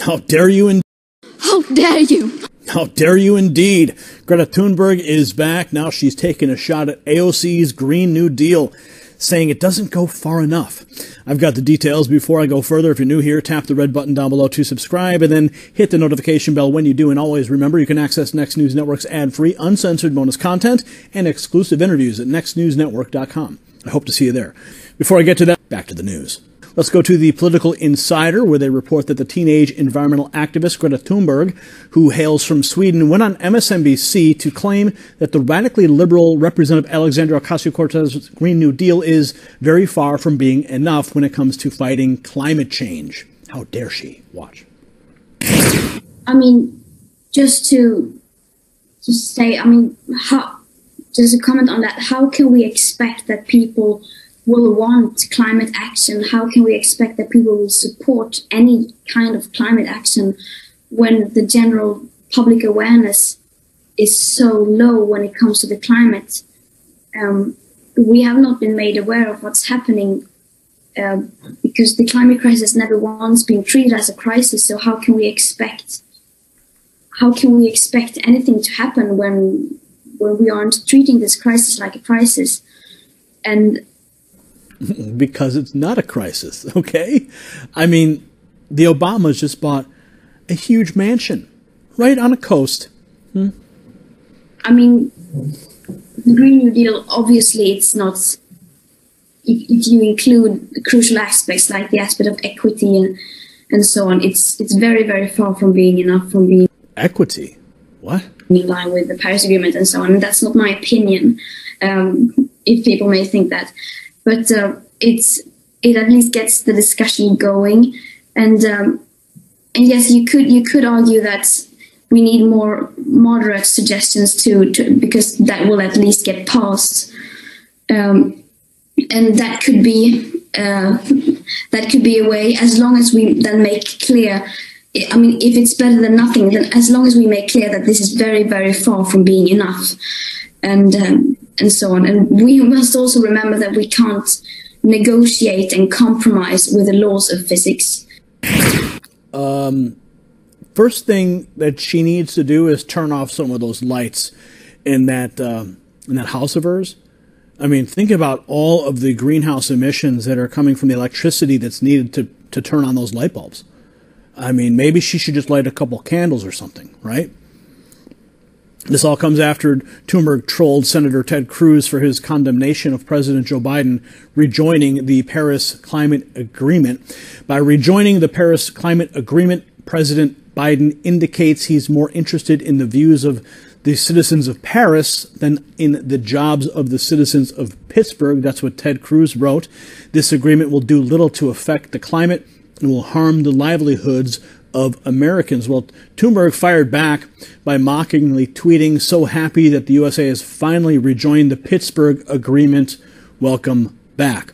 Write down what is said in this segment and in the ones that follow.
How dare you How dare you! How dare you indeed! Greta Thunberg is back. Now she's taking a shot at AOC's Green New Deal, saying it doesn't go far enough. I've got the details. Before I go further, if you're new here, tap the red button down below to subscribe, and then hit the notification bell when you do. And always remember, you can access Next News Network's ad-free, uncensored bonus content and exclusive interviews at nextnewsnetwork.com. I hope to see you there. Before I get to that, back to the news. Let's go to the Political Insider, where they report that the teenage environmental activist Greta Thunberg, who hails from Sweden, went on MSNBC to claim that the radically liberal Representative Alexandria Ocasio-Cortez's Green New Deal is very far from being enough when it comes to fighting climate change. How dare she? Watch. I mean, just to say, just a comment on that, how can we expect that people will want climate action? How can we expect that people will support any kind of climate action when the general public awareness is so low when it comes to the climate? We have not been made aware of what's happening because the climate crisis never once been treated as a crisis. So how can we expect anything to happen when we aren't treating this crisis like a crisis? And because it's not a crisis, okay? I mean, the Obamas just bought a huge mansion right on a coast. I mean, the Green New Deal, obviously, it's not, if you include the crucial aspects like the aspect of equity and so on, it's very, very far from being enough, from being... Equity? What? In line with the Paris Agreement and so on. And that's not my opinion, if people may think that. But it at least gets the discussion going, and yes, you could argue that we need more moderate suggestions to because that will at least get passed, and that could be a way, as long as we then make clear. I mean, if it's better than nothing, then as long as we make clear that this is very, very far from being enough, and so on. And we must also remember that we can't negotiate and compromise with the laws of physics. First thing that she needs to do is turn off some of those lights in that house of hers. I mean, think about all of the greenhouse emissions that are coming from the electricity that's needed to turn on those light bulbs. I mean, maybe she should just light a couple candles or something, right? This all comes after Tumberg trolled Senator Ted Cruz for his condemnation of President Joe Biden rejoining the Paris Climate Agreement. By rejoining the Paris Climate Agreement, President Biden indicates he's more interested in the views of the citizens of Paris than in the jobs of the citizens of Pittsburgh. That's what Ted Cruz wrote. This agreement will do little to affect the climate and will harm the livelihoods of Americans. Well, Tumberg fired back by mockingly tweeting, "So happy that the USA has finally rejoined the Pittsburgh Agreement. Welcome back."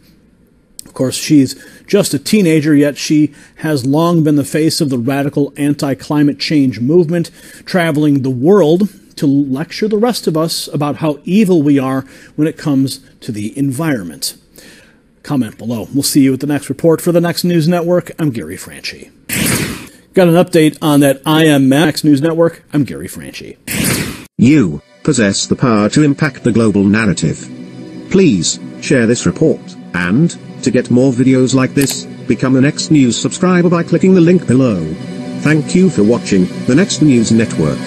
Of course, she's just a teenager, yet she has long been the face of the radical anti-climate change movement, traveling the world to lecture the rest of us about how evil we are when it comes to the environment. Comment below. We'll see you at the next report. For the Next News Network, I'm Gary Franchi. Got an update on that IMX News Network. I'm Gary Franchi. You possess the power to impact the global narrative. Please share this report, and to get more videos like this, become a Next News subscriber by clicking the link below. Thank you for watching the Next News Network.